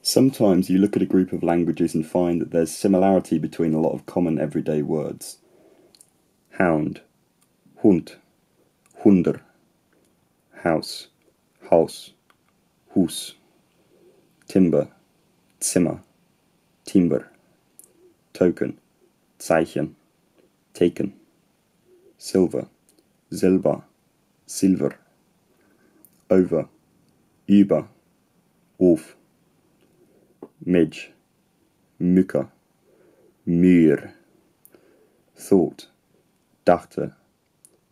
Sometimes you look at a group of languages and find that there's similarity between a lot of common everyday words. Hound, Hund, Hunder, house, Haus, Hus, timber, Zimmer, Timber, token, Zeichen, taken, silver, Silber, Silver, over, über, auf, midge, Mücke, Mühr, thought, dachte,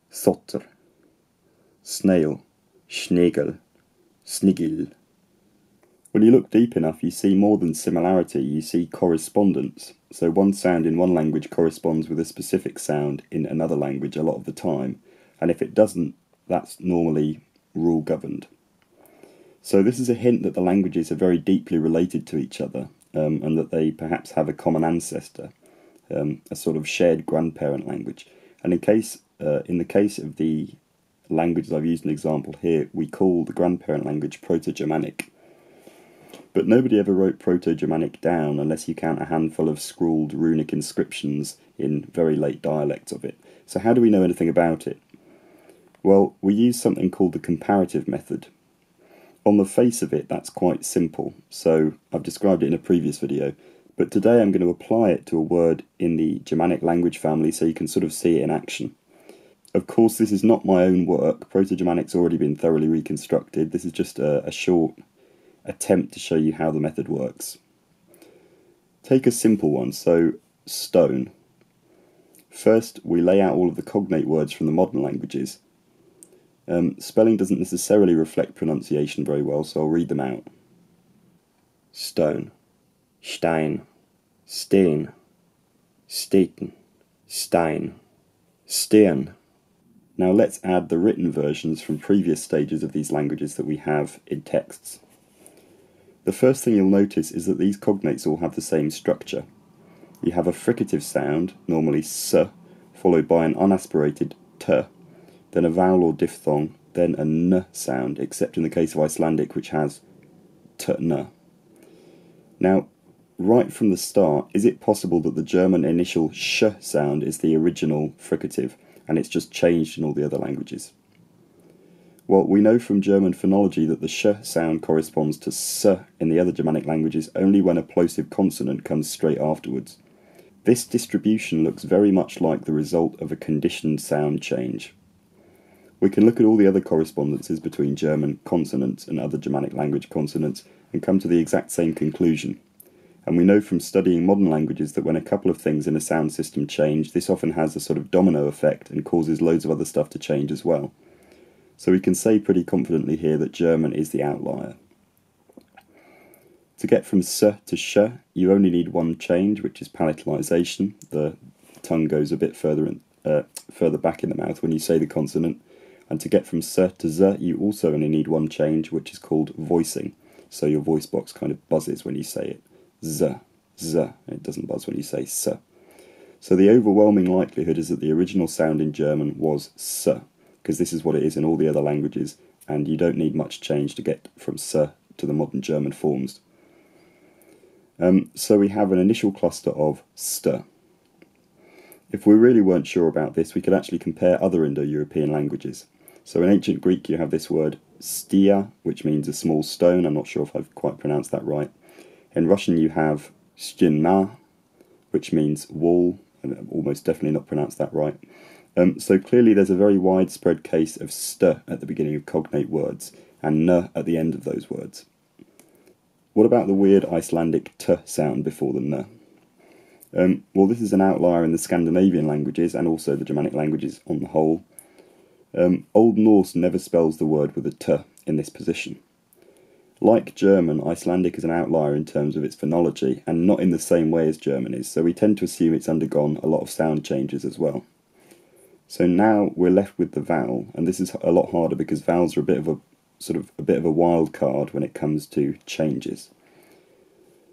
Sotter, snail, Schnegel, Snigil. When you look deep enough, you see more than similarity, you see correspondence. So one sound in one language corresponds with a specific sound in another language a lot of the time, and if it doesn't, that's normally rule governed. So this is a hint that the languages are very deeply related to each other, and that they perhaps have a common ancestor, a sort of shared grandparent language. And in the case of the languages I've used an example here, we call the grandparent language Proto-Germanic. But nobody ever wrote Proto-Germanic down unless you count a handful of scrawled runic inscriptions in very late dialects of it. So how do we know anything about it? Well, we use something called the Comparative Method. On the face of it, that's quite simple, so I've described it in a previous video, but today I'm going to apply it to a word in the Germanic language family so you can sort of see it in action. Of course, this is not my own work. Proto-Germanic's already been thoroughly reconstructed. This is just a short attempt to show you how the method works. Take a simple one, so stone. First, we lay out all of the cognate words from the modern languages. Spelling doesn't necessarily reflect pronunciation very well, so I'll read them out. Stone, Stein, Steen, Steten, Stein, Steen. Now let's add the written versions from previous stages of these languages that we have in texts. The first thing you'll notice is that these cognates all have the same structure. You have a fricative sound, normally s, followed by an unaspirated t, then a vowel or diphthong, then a n sound, except in the case of Icelandic, which has t-n. Now, right from the start, is it possible that the German initial sh sound is the original fricative, and it's just changed in all the other languages? Well, we know from German phonology that the sh sound corresponds to s in the other Germanic languages only when a plosive consonant comes straight afterwards. This distribution looks very much like the result of a conditioned sound change. We can look at all the other correspondences between German consonants and other Germanic language consonants and come to the exact same conclusion. And we know from studying modern languages that when a couple of things in a sound system change, this often has a sort of domino effect and causes loads of other stuff to change as well. So we can say pretty confidently here that German is the outlier. To get from s to sh, you only need one change, which is palatalization. The tongue goes a bit further back in the mouth when you say the consonant. And to get from s to z, you also only need one change, which is called voicing. So your voice box kind of buzzes when you say it. Z, z. It doesn't buzz when you say s. So the overwhelming likelihood is that the original sound in German was s, because this is what it is in all the other languages, and you don't need much change to get from s to the modern German forms. So we have an initial cluster of st. If we really weren't sure about this, we could actually compare other Indo-European languages. So in ancient Greek you have this word stia, which means a small stone. I'm not sure if I've quite pronounced that right. In Russian you have stena, which means wall, and I've almost definitely not pronounced that right. So clearly there's a very widespread case of st at the beginning of cognate words, and n at the end of those words. What about the weird Icelandic t sound before the n? Well, this is an outlier in the Scandinavian languages and also the Germanic languages on the whole. Old Norse never spells the word with a t in this position. Like German, Icelandic is an outlier in terms of its phonology, and not in the same way as German is, so we tend to assume it's undergone a lot of sound changes as well. So now we're left with the vowel, and this is a lot harder because vowels are a bit of a wild card when it comes to changes.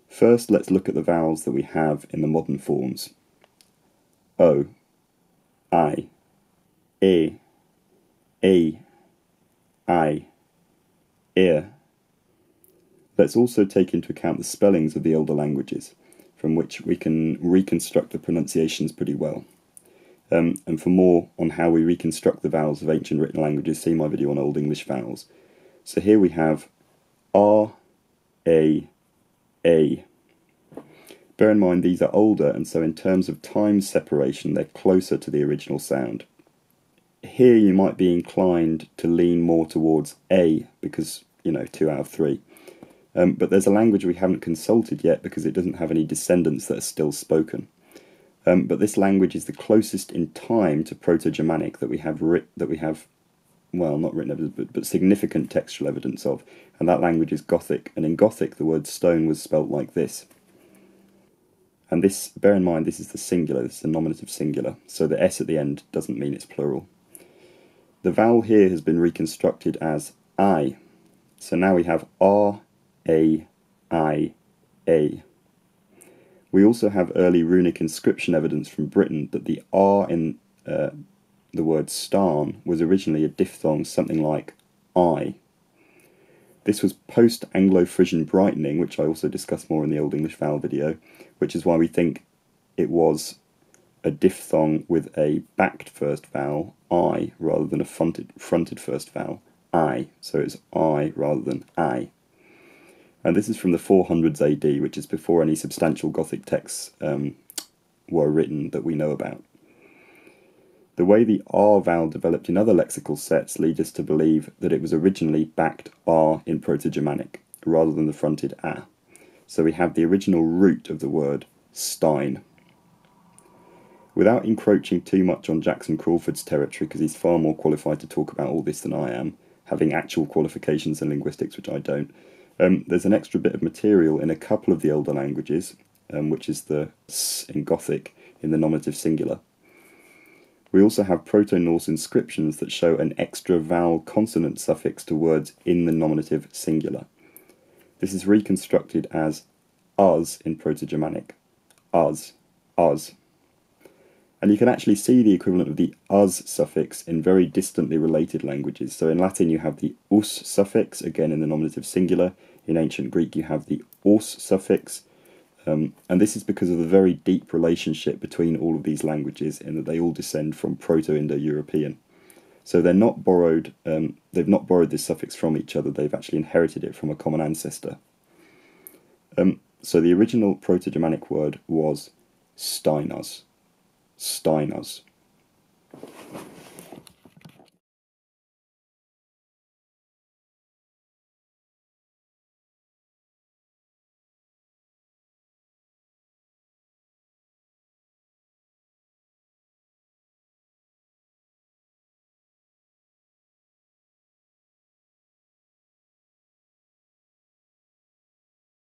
First, let's look at the vowels that we have in the modern forms. O, I, E, I, ear. Let's also take into account the spellings of the older languages, from which we can reconstruct the pronunciations pretty well. And for more on how we reconstruct the vowels of ancient written languages, see my video on Old English vowels. So here we have R, A, A. Bear in mind these are older, and so in terms of time separation they're closer to the original sound. Here you might be inclined to lean more towards A because, 2 out of 3. But there's a language we haven't consulted yet because it doesn't have any descendants that are still spoken. But this language is the closest in time to Proto-Germanic that we have well, not written evidence, but significant textual evidence of, and that language is Gothic. And in Gothic, the word stone was spelt like this. And this, bear in mind, this is the singular, this is the nominative singular, so the S at the end doesn't mean it's plural. The vowel here has been reconstructed as I. So now we have R, A, I, A. We also have early runic inscription evidence from Britain that the R in the word starn was originally a diphthong, something like I. This was post-Anglo-Frisian brightening, which I also discussed more in the Old English vowel video, which is why we think it was a diphthong with a backed first vowel, I, rather than a fronted first vowel, I. So it's I rather than I. And this is from the 400s AD, which is before any substantial Gothic texts were written that we know about. The way the R vowel developed in other lexical sets leads us to believe that it was originally backed R in Proto-Germanic, rather than the fronted A. So we have the original root of the word stein. Without encroaching too much on Jackson Crawford's territory, because he's far more qualified to talk about all this than I am, having actual qualifications in linguistics, which I don't, there's an extra bit of material in a couple of the older languages, which is the S in Gothic in the nominative singular. We also have Proto-Norse inscriptions that show an extra vowel consonant suffix to words in the nominative singular. This is reconstructed as us in Proto-Germanic. Us, us. And you can actually see the equivalent of the us suffix in very distantly related languages. So in Latin you have the us suffix, again in the nominative singular. In ancient Greek you have the os suffix. And this is because of the very deep relationship between all of these languages in that they all descend from Proto-Indo-European. So they're not borrowed, they've not borrowed this suffix from each other, they've actually inherited it from a common ancestor. So the original Proto-Germanic word was steinas. Steinas.